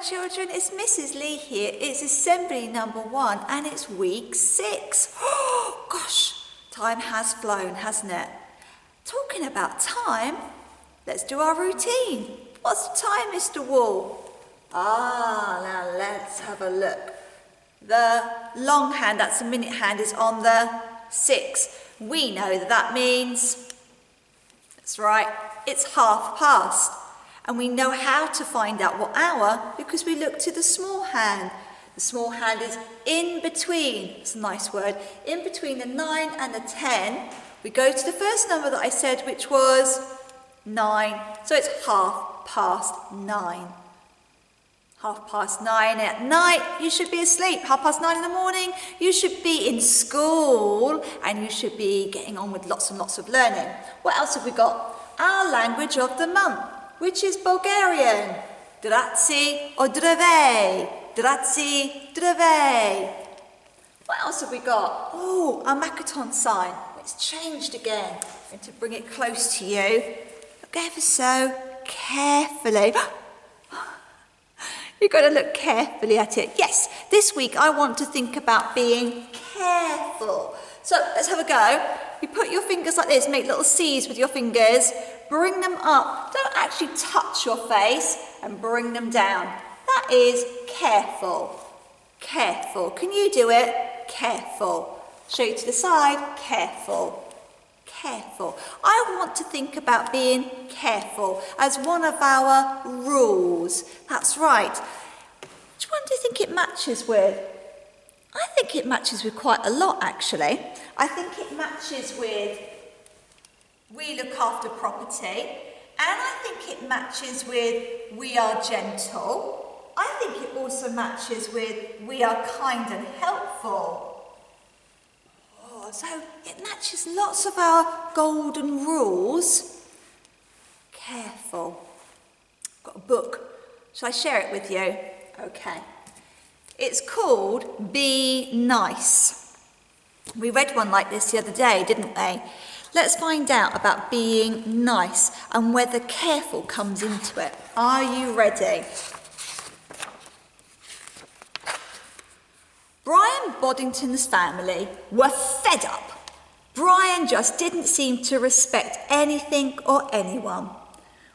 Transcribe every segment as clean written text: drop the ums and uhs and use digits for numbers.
children, it's Mrs. Lee here. It's assembly number 1 and it's week 6. Oh gosh, time has flown, hasn't it? Talking about time, let's do our routine. What's the time, Mr. Wall? Now let's have a look. The long hand, that's the minute hand, is on the 6. We know that means, that's right, it's past. And we know how to find out what hour because we look to the small hand. The small hand is in between, it's a nice word, in between the 9 and the 10. We go to the first number that I said, which was 9. So it's 9:30. 9:30 at night, you should be asleep. 9:30 in the morning, you should be in school and you should be getting on with lots and lots of learning. What else have we got? Our language of the month, which is Bulgarian. Drazi or drevej. Drazi, drevej. What else have we got? Oh, our Makaton sign. It's changed again. I'm going to bring it close to you. Look ever so carefully. You've got to look carefully at it. Yes, this week I want to think about being careful. So let's have a go. You put your fingers like this, make little C's with your fingers, bring them up. Don't actually touch your face and bring them down. That is careful. Careful. Can you do it? Careful. Show you to the side. Careful. Careful. I want to think about being careful as one of our rules. That's right. Which one do you think it matches with? I think it matches with quite a lot, actually. I think it matches with we look after property, and I think it matches with we are gentle. I think it also matches with we are kind and helpful. So it matches lots of our golden rules. Careful. I've got a book. Shall I share it with you? Okay. It's called Be Nice. We read one like this the other day, didn't we? Let's find out about being nice and whether careful comes into it. Are you ready? Brian Boddington's family were fed up. Brian just didn't seem to respect anything or anyone.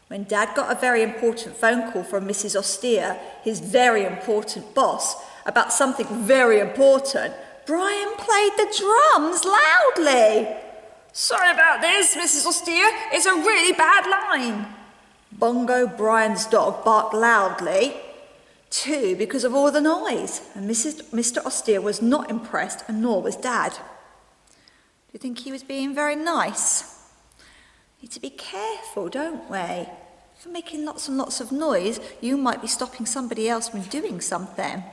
When Dad got a very important phone call from Mrs. Austere, his very important boss, about something very important, Brian played the drums loudly. "Sorry about this, Mrs. Austere, it's a really bad line." Bongo, Brian's dog, barked loudly too because of all the noise, and Mr. Austere was not impressed, and nor was Dad. Do you think he was being very nice? We need to be careful, don't we? If you're making lots and lots of noise, you might be stopping somebody else from doing something.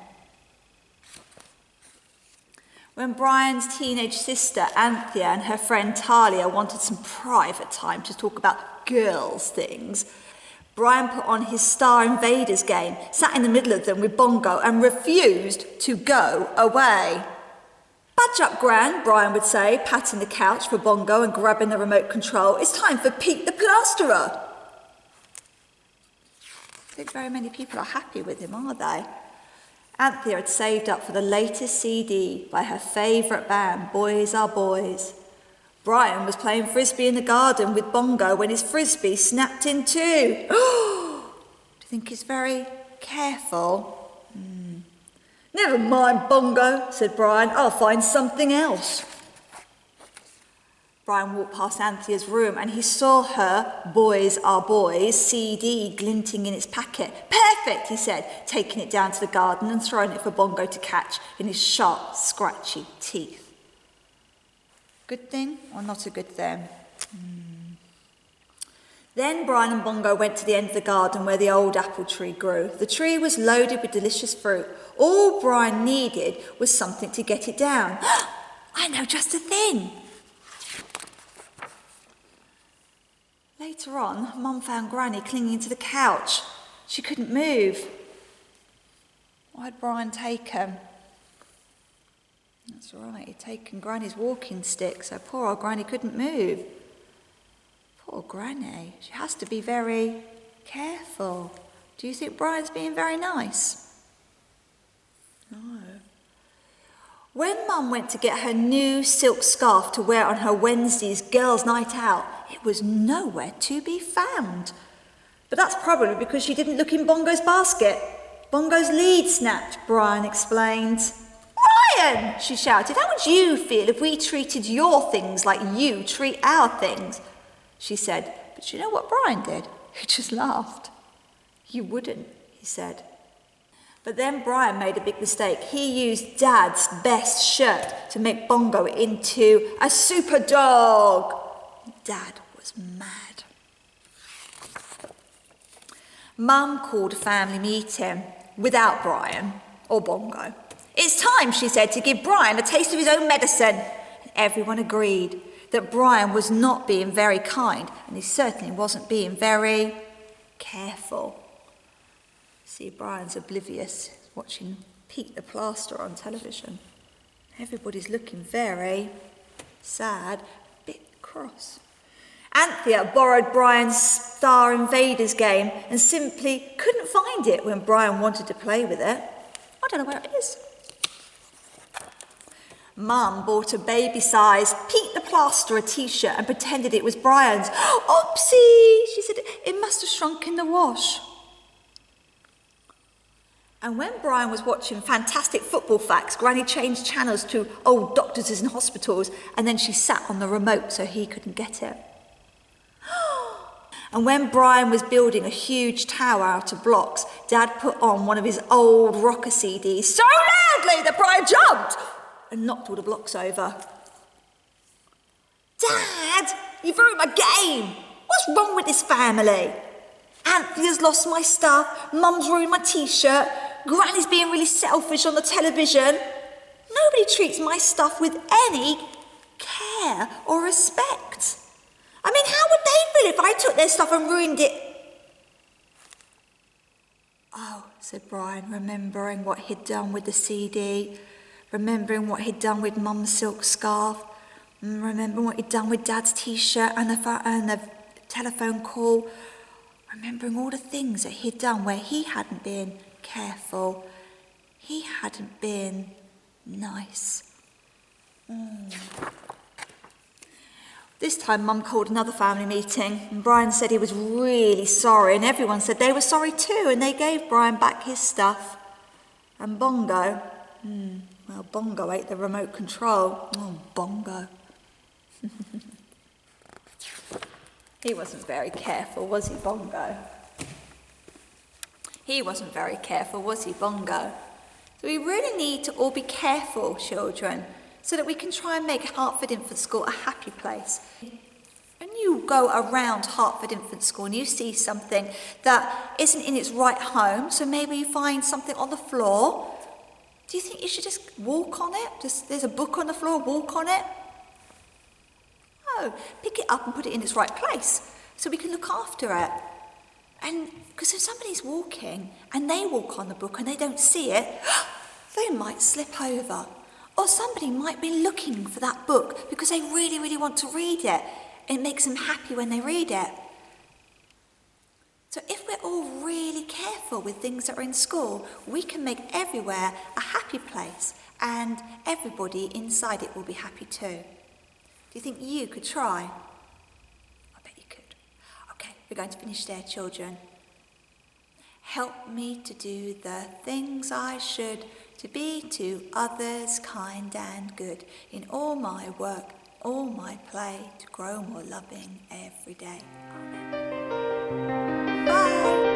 When Brian's teenage sister Anthea and her friend Talia wanted some private time to talk about girls' things, Brian put on his Star Invaders game, sat in the middle of them with Bongo and refused to go away. "Budge up, Gran," Brian would say, patting the couch for Bongo and grabbing the remote control. "It's time for Pete the Plasterer." I don't think very many people are happy with him, are they? Anthea had saved up for the latest CD by her favourite band, Boys Are Boys. Brian was playing frisbee in the garden with Bongo when his frisbee snapped in two. Do you think he's very careful? "Never mind, Bongo," said Brian. "I'll find something else." Brian walked past Anthea's room and he saw her Boys Are Boys CD glinting in its packet. "Perfect," he said, taking it down to the garden and throwing it for Bongo to catch in his sharp, scratchy teeth. Good thing or not a good thing? Then Brian and Bongo went to the end of the garden where the old apple tree grew. The tree was loaded with delicious fruit. All Brian needed was something to get it down. "I know just the thing." Later on, Mum found Granny clinging to the couch. She couldn't move. What had Brian taken? That's right, he'd taken Granny's walking stick, so poor old Granny couldn't move. Poor Granny, she has to be very careful. Do you think Brian's being very nice? No. When Mum went to get her new silk scarf to wear on her Wednesday's girls' night out, it was nowhere to be found. But that's probably because she didn't look in Bongo's basket. Bongo's lead snapped, Brian explained. Brian, she shouted, how would you feel if we treated your things like you treat our things? She said, but you know what Brian did? He just laughed. You wouldn't, he said. But then Brian made a big mistake. He used Dad's best shirt to make Bongo into a super dog. Dad was mad. Mum called a family meeting without Brian or Bongo. It's time, she said, to give Brian a taste of his own medicine. And everyone agreed that Brian was not being very kind, and he certainly wasn't being very careful. See, Brian's oblivious, watching Pete the Plaster on television. Everybody's looking very sad, a bit cross. Anthea borrowed Brian's Star Invaders game and simply couldn't find it when Brian wanted to play with it. I don't know where it is. Mum bought a baby-sized Pete the Plasterer t-shirt and pretended it was Brian's. Oopsie, she said, it must have shrunk in the wash. And when Brian was watching Fantastic Football Facts, Granny changed channels to Old Doctors in Hospitals, and then she sat on the remote so he couldn't get it. And when Brian was building a huge tower out of blocks, Dad put on one of his old rocker CDs so loudly that Brian jumped and knocked all the blocks over. Dad, you've ruined my game. What's wrong with this family? Anthea's lost my stuff, Mum's ruined my t-shirt, Granny's being really selfish on the television. Nobody treats my stuff with any care or respect. I mean, how would they feel if I took their stuff and ruined it? Oh, said Brian, remembering what he'd done with the CD, remembering what he'd done with Mum's silk scarf, remembering what he'd done with Dad's t-shirt and the telephone call, remembering all the things that he'd done where he hadn't been careful, he hadn't been nice. This time Mum called another family meeting and Brian said he was really sorry and everyone said they were sorry too and they gave Brian back his stuff. And Bongo, well, Bongo ate the remote control. Oh, Bongo. He wasn't very careful, was he, Bongo? He wasn't very careful, was he, Bongo? So we really need to all be careful, children, so that we can try and make Hertford Infant School a happy place. When you go around Hertford Infant School and you see something that isn't in its right home, so maybe you find something on the floor, do you think you should just walk on it? There's a book on the floor, walk on it? No, pick it up and put it in its right place so we can look after it. And because if somebody's walking and they walk on the book and they don't see it, they might slip over. Or somebody might be looking for that book because they really, really want to read it. It makes them happy when they read it. So if we're all really careful with things that are in school, we can make everywhere a happy place and everybody inside it will be happy too. Do you think you could try? I bet you could. Okay, we're going to finish there, children. Help me to do the things I should, to be to others kind and good, in all my work, all my play, to grow more loving every day. Amen. Bye.